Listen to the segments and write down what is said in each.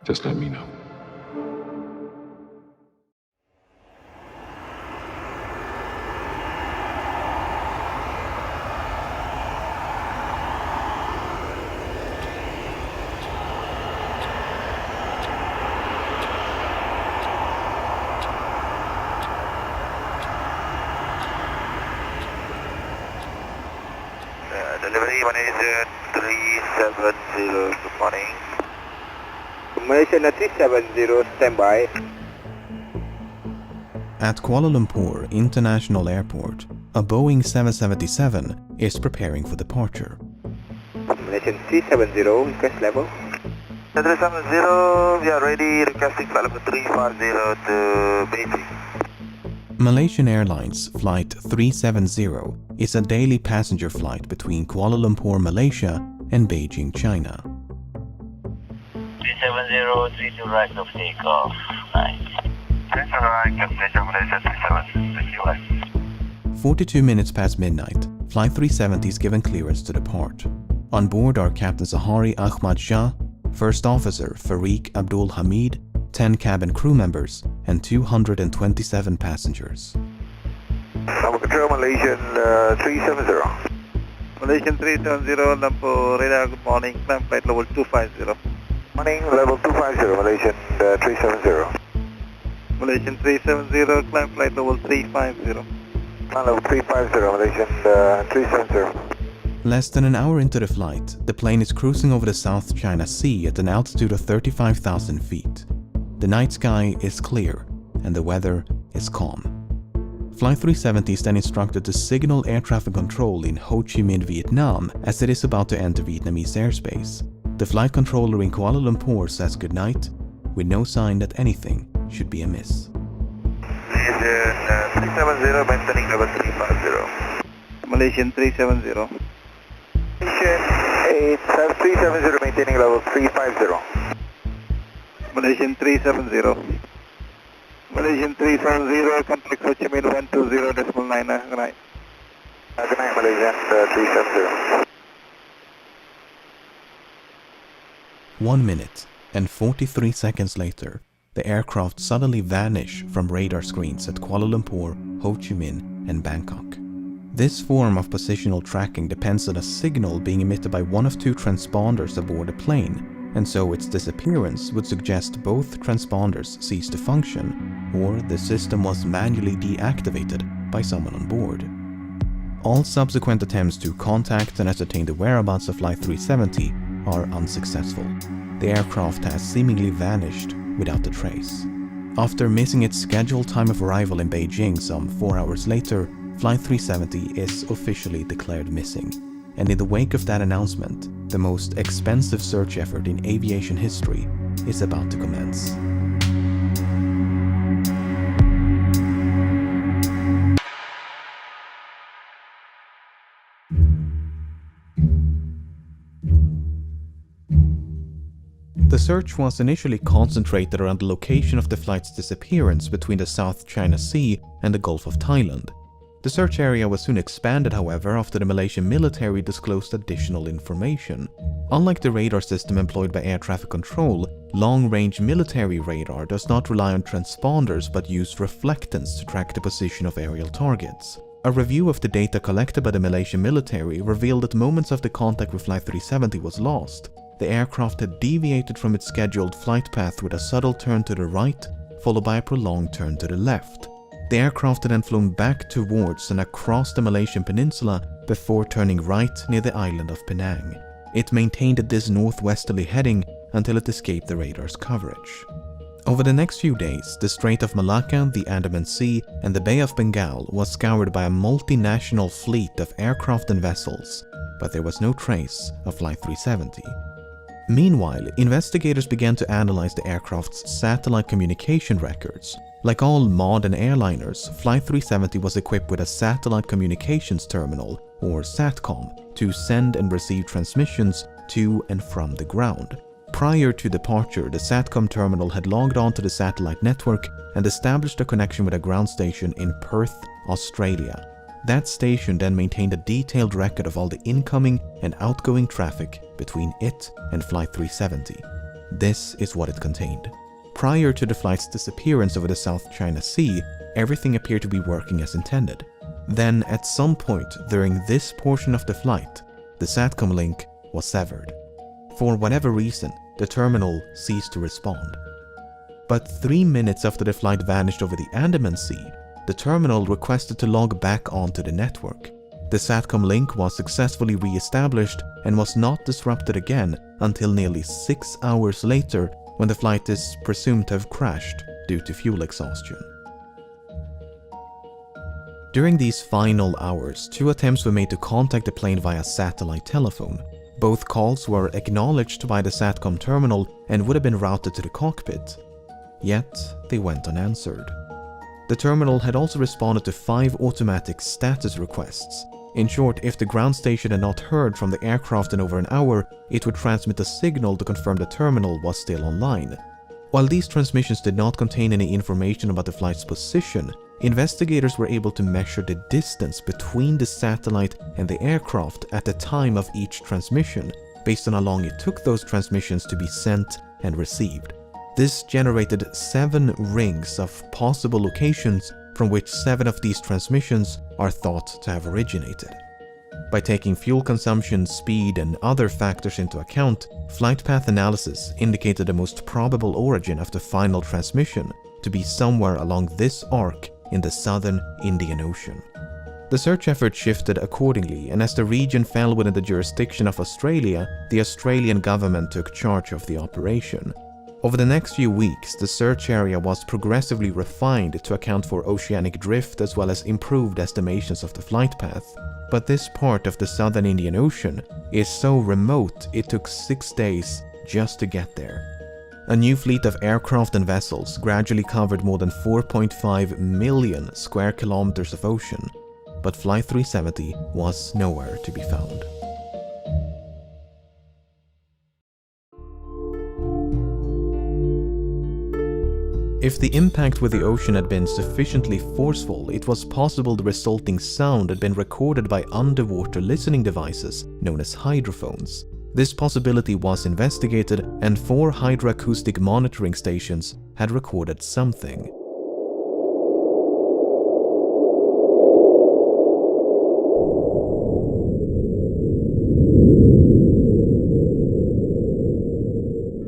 Just let me know. Delivery Malaysia 370, good morning. Malaysia 370, standby. At Kuala Lumpur International Airport, a Boeing 777 is preparing for departure. Malaysian 370, request level. 370, we are ready, requesting flight level 350 to Beijing. Malaysian Airlines Flight 370 is a daily passenger flight between Kuala Lumpur, Malaysia and Beijing, China. 370, 32 right of takeoff. Nice. That's alright, Malaysia, Malaysia 370, thank you. 42 minutes past midnight, Flight 370 is given clearance to depart. On board are Captain Zahari Ahmad Shah, First Officer Farik Abdul Hamid, 10 cabin crew members, and 227 passengers. Number control, Malaysian 370. Malaysian 370, Lumpur radar, good morning. Climb flight level 250. Morning, level 250, Malaysian 370. Malaysian 370, climb flight level 350. Level 350, Malaysian 370. Less than an hour into the flight, the plane is cruising over the South China Sea at an altitude of 35,000 feet. The night sky is clear and the weather is calm. Flight 370 is then instructed to signal air traffic control in Ho Chi Minh, Vietnam, as it is about to enter Vietnamese airspace. The flight controller in Kuala Lumpur says goodnight, with no sign that anything should be amiss. Malaysian 370, maintaining level 350. Malaysian 370. Malaysian 370, maintaining level 350. Malaysian 370. Malaysian 370, contact Ho Chi Minh 120.9. Good night. Good night, Malaysian 370. 1 minute and 43 seconds later, the aircraft suddenly vanish from radar screens at Kuala Lumpur, Ho Chi Minh, and Bangkok. This form of positional tracking depends on a signal being emitted by one of two transponders aboard a plane, and so its disappearance would suggest both transponders ceased to function, or the system was manually deactivated by someone on board. All subsequent attempts to contact and ascertain the whereabouts of Flight 370 are unsuccessful. The aircraft has seemingly vanished without a trace. After missing its scheduled time of arrival in Beijing some 4 hours later, Flight 370 is officially declared missing. And in the wake of that announcement, the most expensive search effort in aviation history is about to commence. The search was initially concentrated around the location of the flight's disappearance between the South China Sea and the Gulf of Thailand. The search area was soon expanded, however, after the Malaysian military disclosed additional information. Unlike the radar system employed by air traffic control, long-range military radar does not rely on transponders but use reflectance to track the position of aerial targets. A review of the data collected by the Malaysian military revealed that moments after contact with Flight 370 was lost, the aircraft had deviated from its scheduled flight path with a subtle turn to the right, followed by a prolonged turn to the left. The aircraft had then flown back towards and across the Malaysian peninsula before turning right near the island of Penang. It maintained this northwesterly heading until it escaped the radar's coverage. Over the next few days, the Strait of Malacca, the Andaman Sea, and the Bay of Bengal was scoured by a multinational fleet of aircraft and vessels, but there was no trace of Flight 370. Meanwhile, investigators began to analyze the aircraft's satellite communication records. Like all modern airliners, Flight 370 was equipped with a satellite communications terminal, or SATCOM, to send and receive transmissions to and from the ground. Prior to departure, the SATCOM terminal had logged onto the satellite network and established a connection with a ground station in Perth, Australia. That station then maintained a detailed record of all the incoming and outgoing traffic between it and Flight 370. This is what it contained. Prior to the flight's disappearance over the South China Sea, everything appeared to be working as intended. Then, at some point during this portion of the flight, the SATCOM link was severed. For whatever reason, the terminal ceased to respond. But 3 minutes after the flight vanished over the Andaman Sea, the terminal requested to log back onto the network. The SATCOM link was successfully re-established and was not disrupted again until nearly 6 hours later, when the flight is presumed to have crashed due to fuel exhaustion. During these final hours, 2 attempts were made to contact the plane via satellite telephone. Both calls were acknowledged by the SATCOM terminal and would have been routed to the cockpit. Yet, they went unanswered. The terminal had also responded to 5 automatic status requests. In short, if the ground station had not heard from the aircraft in over an hour, it would transmit a signal to confirm the terminal was still online. While these transmissions did not contain any information about the flight's position, investigators were able to measure the distance between the satellite and the aircraft at the time of each transmission, based on how long it took those transmissions to be sent and received. This generated 7 rings of possible locations, from which 7 of these transmissions are thought to have originated. By taking fuel consumption, speed, and other factors into account, flight path analysis indicated the most probable origin of the final transmission to be somewhere along this arc in the southern Indian Ocean. The search effort shifted accordingly, and as the region fell within the jurisdiction of Australia, the Australian government took charge of the operation. Over the next few weeks, the search area was progressively refined to account for oceanic drift as well as improved estimations of the flight path. But this part of the southern Indian Ocean is so remote it took 6 days just to get there. A new fleet of aircraft and vessels gradually covered more than 4.5 million square kilometers of ocean, but Flight 370 was nowhere to be found. If the impact with the ocean had been sufficiently forceful, it was possible the resulting sound had been recorded by underwater listening devices known as hydrophones. This possibility was investigated, and 4 hydroacoustic monitoring stations had recorded something.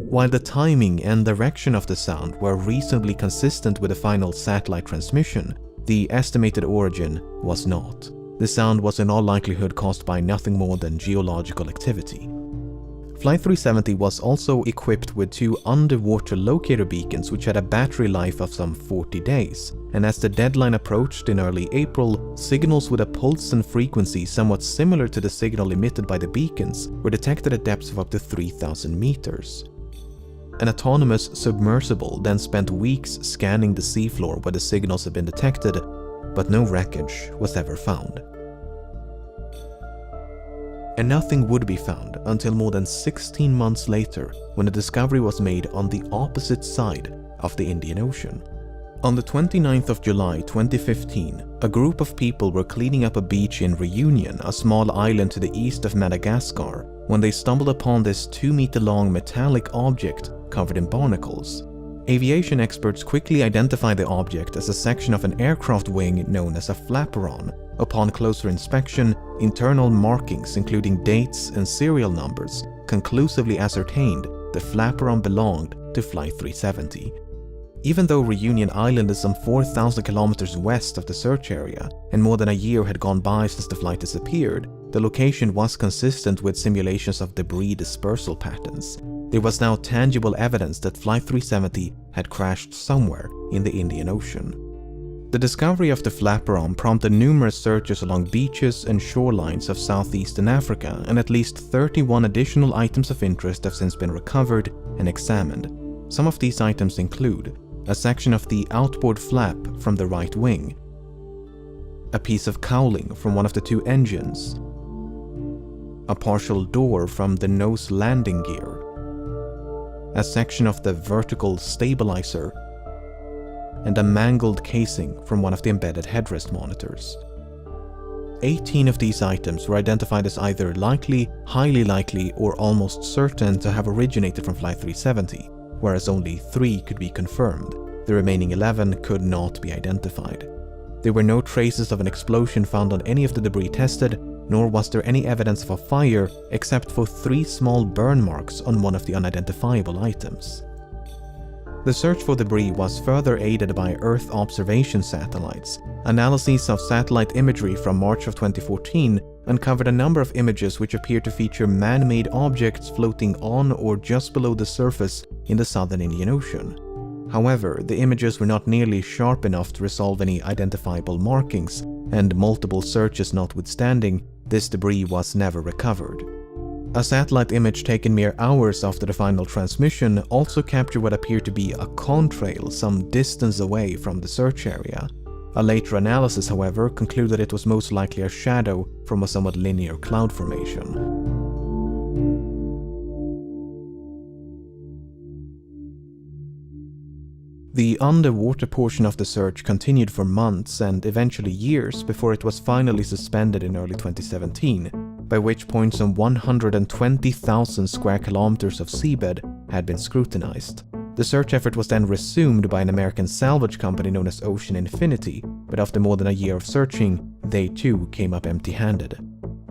While the timing and direction of the sound were reasonably consistent with the final satellite transmission, the estimated origin was not. The sound was in all likelihood caused by nothing more than geological activity. Flight 370 was also equipped with 2 underwater locator beacons which had a battery life of some 40 days, and as the deadline approached in early April, signals with a pulse and frequency somewhat similar to the signal emitted by the beacons were detected at depths of up to 3,000 meters. An autonomous submersible then spent weeks scanning the seafloor where the signals had been detected, but no wreckage was ever found. And nothing would be found until more than 16 months later, when a discovery was made on the opposite side of the Indian Ocean. On the 29th of July 2015, a group of people were cleaning up a beach in Reunion, a small island to the east of Madagascar, when they stumbled upon this 2-meter-long metallic object covered in barnacles. Aviation experts quickly identified the object as a section of an aircraft wing known as a flaperon. Upon closer inspection, internal markings including dates and serial numbers conclusively ascertained the flaperon belonged to Flight 370. Even though Reunion Island is some 4,000 kilometers west of the search area, and more than a year had gone by since the flight disappeared, the location was consistent with simulations of debris dispersal patterns. There was now tangible evidence that Flight 370 had crashed somewhere in the Indian Ocean. The discovery of the flaperon prompted numerous searches along beaches and shorelines of southeastern Africa, and at least 31 additional items of interest have since been recovered and examined. Some of these items include a section of the outboard flap from the right wing, a piece of cowling from one of the 2 engines, a partial door from the nose landing gear, a section of the vertical stabilizer, and a mangled casing from one of the embedded headrest monitors. 18 of these items were identified as either likely, highly likely, or almost certain to have originated from Flight 370, whereas only 3 could be confirmed. The remaining 11 could not be identified. There were no traces of an explosion found on any of the debris tested, nor was there any evidence of a fire except for 3 small burn marks on one of the unidentifiable items. The search for debris was further aided by Earth observation satellites. Analyses of satellite imagery from March of 2014 uncovered a number of images which appeared to feature man-made objects floating on or just below the surface in the southern Indian Ocean. However, the images were not nearly sharp enough to resolve any identifiable markings, and multiple searches notwithstanding, this debris was never recovered. A satellite image taken mere hours after the final transmission also captured what appeared to be a contrail some distance away from the search area. A later analysis, however, concluded it was most likely a shadow from a somewhat linear cloud formation. The underwater portion of the search continued for months and eventually years before it was finally suspended in early 2017, by which point some 120,000 square kilometers of seabed had been scrutinized. The search effort was then resumed by an American salvage company known as Ocean Infinity, but after more than a year of searching, they too came up empty-handed.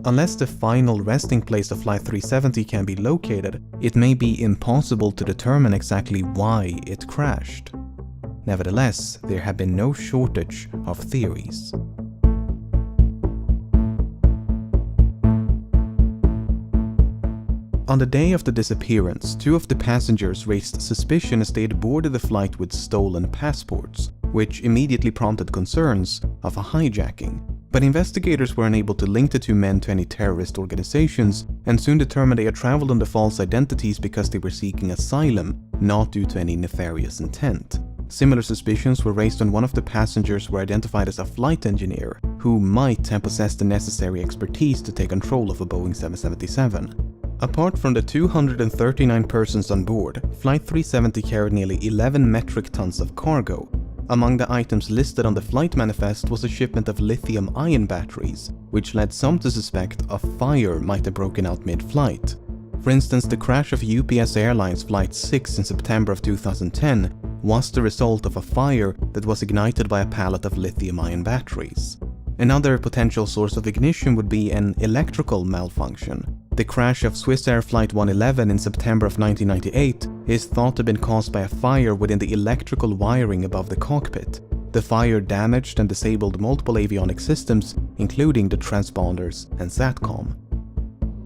Unless the final resting place of Flight 370 can be located, it may be impossible to determine exactly why it crashed. Nevertheless, there have been no shortage of theories. On the day of the disappearance, 2 of the passengers raised suspicion as they had boarded the flight with stolen passports, which immediately prompted concerns of a hijacking. But investigators were unable to link the 2 men to any terrorist organizations and soon determined they had traveled under false identities because they were seeking asylum, not due to any nefarious intent. Similar suspicions were raised when one of the passengers were identified as a flight engineer who might have possessed the necessary expertise to take control of a Boeing 777. Apart from the 239 persons on board, Flight 370 carried nearly 11 metric tons of cargo. Among the items listed on the flight manifest was a shipment of lithium-ion batteries, which led some to suspect a fire might have broken out mid-flight. For instance, the crash of UPS Airlines Flight 6 in September of 2010 was the result of a fire that was ignited by a pallet of lithium-ion batteries. Another potential source of ignition would be an electrical malfunction. The crash of Swiss Air Flight 111 in September of 1998 is thought to have been caused by a fire within the electrical wiring above the cockpit. The fire damaged and disabled multiple avionics systems, including the transponders and SATCOM.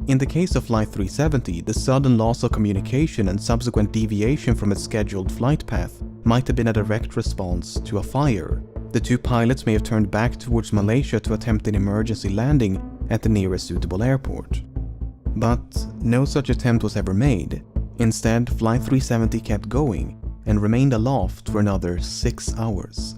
In the case of Flight 370, the sudden loss of communication and subsequent deviation from its scheduled flight path might have been a direct response to a fire. The 2 pilots may have turned back towards Malaysia to attempt an emergency landing at the nearest suitable airport. But no such attempt was ever made. Instead, Flight 370 kept going and remained aloft for another 6 hours.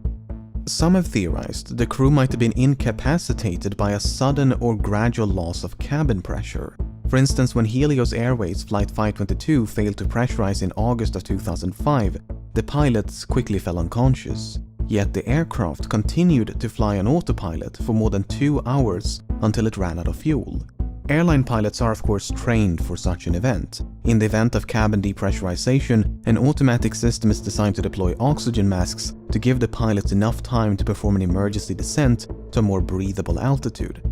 Some have theorized the crew might have been incapacitated by a sudden or gradual loss of cabin pressure. For instance, when Helios Airways Flight 522 failed to pressurize in August of 2005, the pilots quickly fell unconscious. Yet the aircraft continued to fly on autopilot for more than 2 hours until it ran out of fuel. Airline pilots are of course trained for such an event. In the event of cabin depressurization, an automatic system is designed to deploy oxygen masks to give the pilots enough time to perform an emergency descent to a more breathable altitude.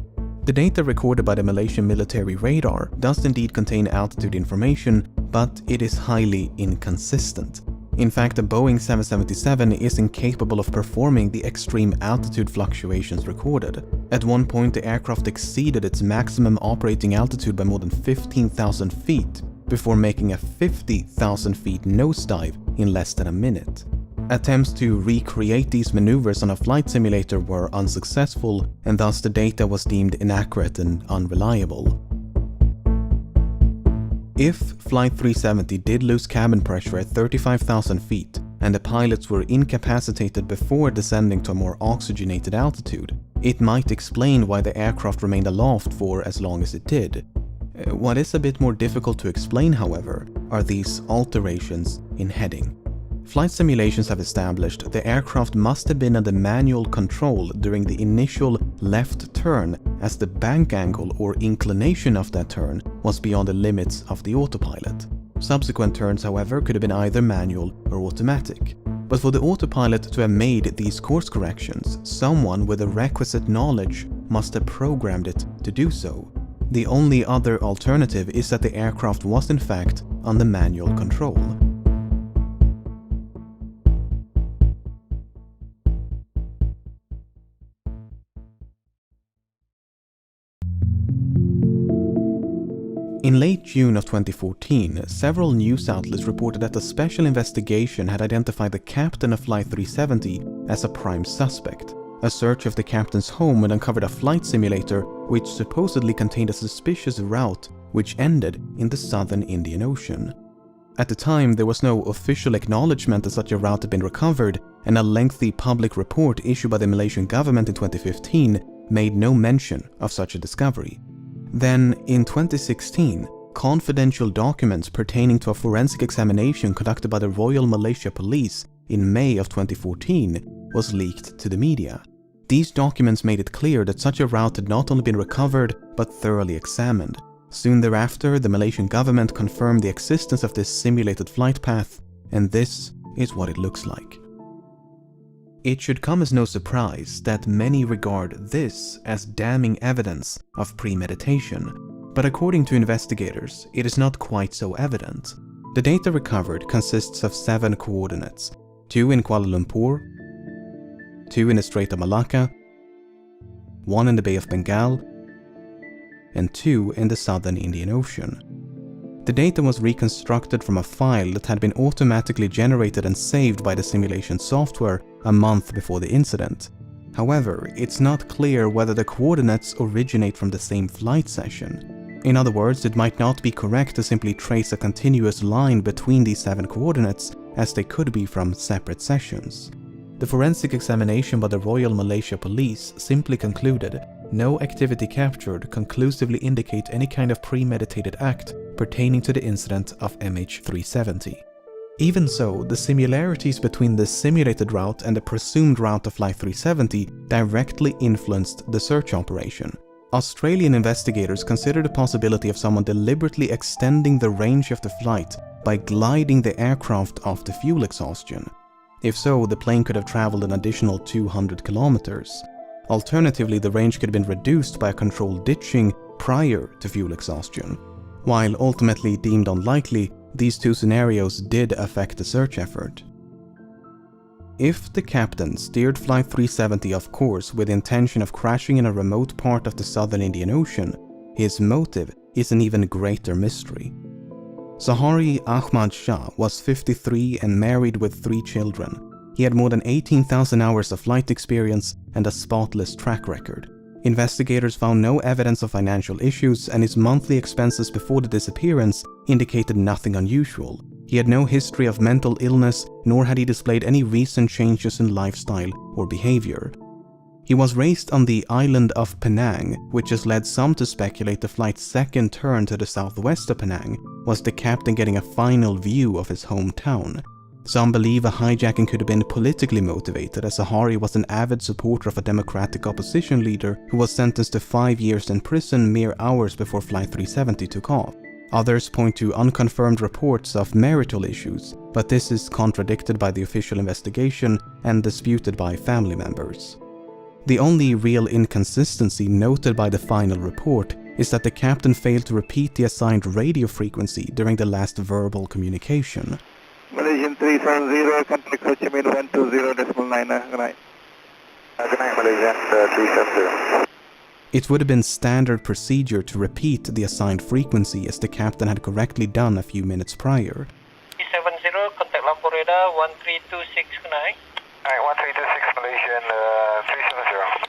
The data recorded by the Malaysian military radar does indeed contain altitude information, but it is highly inconsistent. In fact, the Boeing 777 is incapable of performing the extreme altitude fluctuations recorded. At one point, the aircraft exceeded its maximum operating altitude by more than 15,000 feet, before making a 50,000 feet nosedive in less than a minute. Attempts to recreate these maneuvers on a flight simulator were unsuccessful, and thus the data was deemed inaccurate and unreliable. If Flight 370 did lose cabin pressure at 35,000 feet, and the pilots were incapacitated before descending to a more oxygenated altitude, it might explain why the aircraft remained aloft for as long as it did. What is a bit more difficult to explain, however, are these alterations in heading. Flight simulations have established the aircraft must have been under manual control during the initial left turn, as the bank angle or inclination of that turn was beyond the limits of the autopilot. Subsequent turns, however, could have been either manual or automatic. But for the autopilot to have made these course corrections, someone with the requisite knowledge must have programmed it to do so. The only other alternative is that the aircraft was in fact under manual control. In late June of 2014, several news outlets reported that a special investigation had identified the captain of Flight 370 as a prime suspect. A search of the captain's home had uncovered a flight simulator which supposedly contained a suspicious route which ended in the southern Indian Ocean. At the time, there was no official acknowledgement that such a route had been recovered, and a lengthy public report issued by the Malaysian government in 2015 made no mention of such a discovery. Then, in 2016, confidential documents pertaining to a forensic examination conducted by the Royal Malaysia Police in May of 2014 was leaked to the media. These documents made it clear that such a route had not only been recovered, but thoroughly examined. Soon thereafter, the Malaysian government confirmed the existence of this simulated flight path, and this is what it looks like. It should come as no surprise that many regard this as damning evidence of premeditation, but according to investigators, it is not quite so evident. The data recovered consists of 7 coordinates, 2 in Kuala Lumpur, 2 in the Strait of Malacca, 1 in the Bay of Bengal, and 2 in the southern Indian Ocean. The data was reconstructed from a file that had been automatically generated and saved by the simulation software a month before the incident. However, it's not clear whether the coordinates originate from the same flight session. In other words, it might not be correct to simply trace a continuous line between these 7 coordinates, as they could be from separate sessions. The forensic examination by the Royal Malaysia Police simply concluded no activity captured conclusively indicate any kind of premeditated act pertaining to the incident of MH370. Even so, the similarities between the simulated route and the presumed route of Flight 370 directly influenced the search operation. Australian investigators considered the possibility of someone deliberately extending the range of the flight by gliding the aircraft off the fuel exhaustion. If so, the plane could have traveled an additional 200 kilometers. Alternatively, the range could have been reduced by a controlled ditching prior to fuel exhaustion. While ultimately deemed unlikely, these 2 scenarios did affect the search effort. If the captain steered Flight 370 off course with the intention of crashing in a remote part of the southern Indian Ocean, his motive is an even greater mystery. Sahari Ahmad Shah was 53 and married with 3 children. He had more than 18,000 hours of flight experience and a spotless track record. Investigators found no evidence of financial issues, and his monthly expenses before the disappearance indicated nothing unusual. He had no history of mental illness, nor had he displayed any recent changes in lifestyle or behavior. He was raised on the island of Penang, which has led some to speculate the flight's second turn to the southwest of Penang was the captain getting a final view of his hometown. Some believe a hijacking could have been politically motivated, as Sahari was an avid supporter of a democratic opposition leader who was sentenced to 5 years in prison mere hours before Flight 370 took off. Others point to unconfirmed reports of marital issues, but this is contradicted by the official investigation and disputed by family members. The only real inconsistency noted by the final report is that the captain failed to repeat the assigned radio frequency during the last verbal communication. Malaysian 370, contact Ho Chi Minh 120.9. Good night. Good night, Malaysian 370. It would have been standard procedure to repeat the assigned frequency, as the captain had correctly done a few minutes prior. 370, contact Lampur radar 1326, good night. Alright, 1326 Malaysian 370.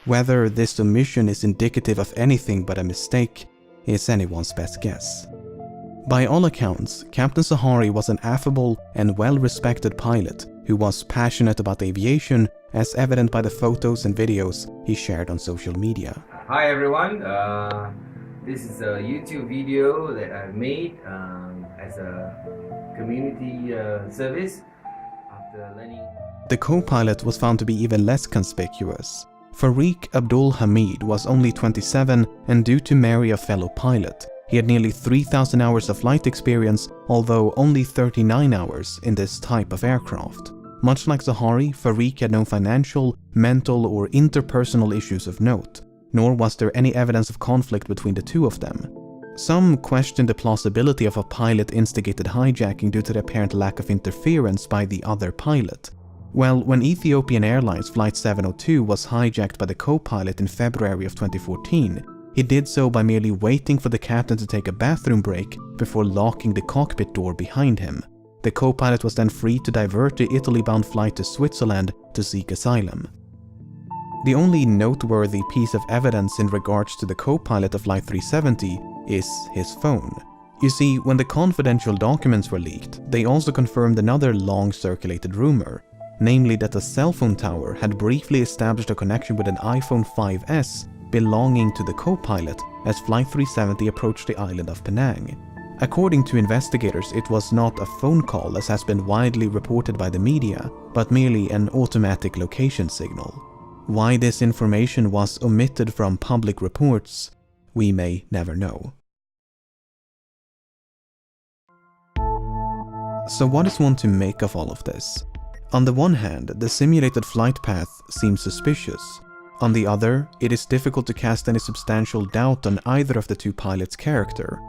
Whether this omission is indicative of anything but a mistake is anyone's best guess. By all accounts, Captain Sahari was an affable and well-respected pilot who was passionate about aviation, as evident by the photos and videos he shared on social media. Hi everyone, this is a YouTube video that I made as a community service The co-pilot was found to be even less conspicuous. Farik Abdul Hamid was only 27 and due to marry a fellow pilot. He had nearly 3,000 hours of flight experience, although only 39 hours in this type of aircraft. Much like Zahari, Farik had no financial, mental or interpersonal issues of note, nor was there any evidence of conflict between the two of them. Some questioned the plausibility of a pilot-instigated hijacking due to the apparent lack of interference by the other pilot. Well, when Ethiopian Airlines Flight 702 was hijacked by the co-pilot in February of 2014, he did so by merely waiting for the captain to take a bathroom break before locking the cockpit door behind him. The co-pilot was then free to divert the Italy-bound flight to Switzerland to seek asylum. The only noteworthy piece of evidence in regards to the co-pilot of Flight 370 is his phone. You see, when the confidential documents were leaked, they also confirmed another long-circulated rumor, namely that a cell phone tower had briefly established a connection with an iPhone 5S belonging to the co-pilot as Flight 370 approached the island of Penang. According to investigators, it was not a phone call as has been widely reported by the media, but merely an automatic location signal. Why this information was omitted from public reports, we may never know. So what is one to make of all of this? On the one hand, the simulated flight path seems suspicious. On the other, it is difficult to cast any substantial doubt on either of the two pilots' character.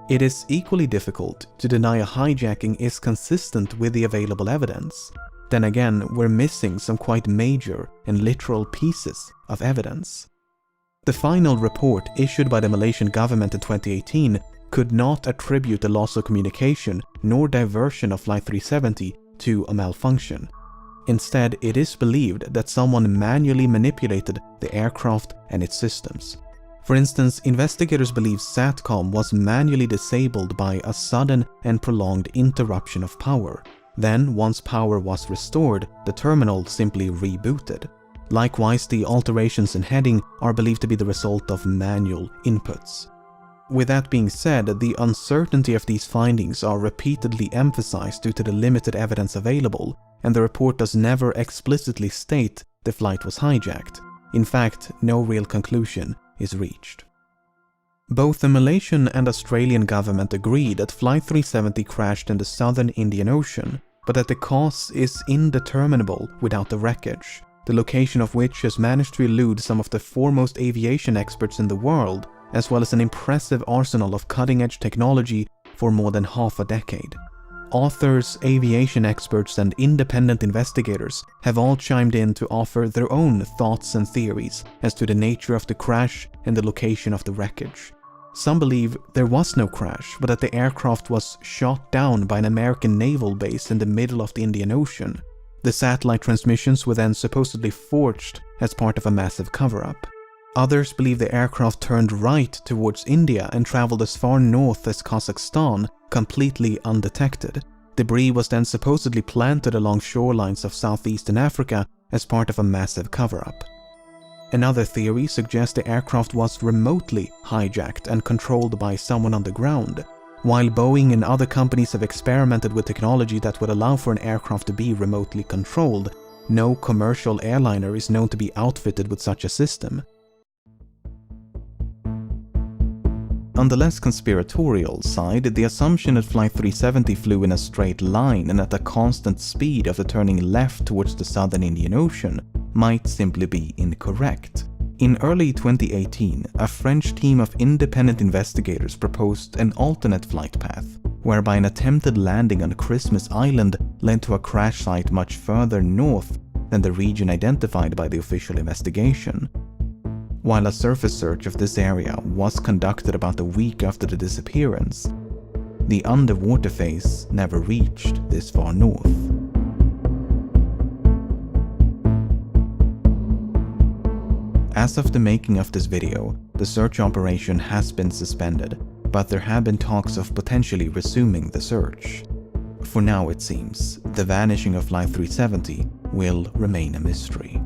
It is equally difficult to deny a hijacking is consistent with the available evidence. Then again, we're missing some quite major and literal pieces of evidence. The final report issued by the Malaysian government in 2018 could not attribute the loss of communication nor diversion of Flight 370 to a malfunction. Instead, it is believed that someone manually manipulated the aircraft and its systems. For instance, investigators believe SATCOM was manually disabled by a sudden and prolonged interruption of power. Then, once power was restored, the terminal simply rebooted. Likewise, the alterations in heading are believed to be the result of manual inputs. With that being said, the uncertainty of these findings are repeatedly emphasized due to the limited evidence available, and the report does never explicitly state the flight was hijacked. In fact, no real conclusion is reached. Both the Malaysian and Australian government agree that Flight 370 crashed in the southern Indian Ocean, but that the cause is indeterminable without the wreckage, the location of which has managed to elude some of the foremost aviation experts in the world, as well as an impressive arsenal of cutting-edge technology for more than half a decade. Authors, aviation experts, and independent investigators have all chimed in to offer their own thoughts and theories as to the nature of the crash and the location of the wreckage. Some believe there was no crash, but that the aircraft was shot down by an American naval base in the middle of the Indian Ocean. The satellite transmissions were then supposedly forged as part of a massive cover-up. Others believe the aircraft turned right towards India and traveled as far north as Kazakhstan, completely undetected. Debris was then supposedly planted along shorelines of southeastern Africa as part of a massive cover-up. Another theory suggests the aircraft was remotely hijacked and controlled by someone on the ground. While Boeing and other companies have experimented with technology that would allow for an aircraft to be remotely controlled, no commercial airliner is known to be outfitted with such a system. On the less conspiratorial side, the assumption that Flight 370 flew in a straight line and at a constant speed after turning left towards the southern Indian Ocean might simply be incorrect. In early 2018, a French team of independent investigators proposed an alternate flight path, whereby an attempted landing on Christmas Island led to a crash site much further north than the region identified by the official investigation. While a surface search of this area was conducted about a week after the disappearance, the underwater phase never reached this far north. As of the making of this video, the search operation has been suspended, but there have been talks of potentially resuming the search. For now, it seems, the vanishing of Flight 370 will remain a mystery.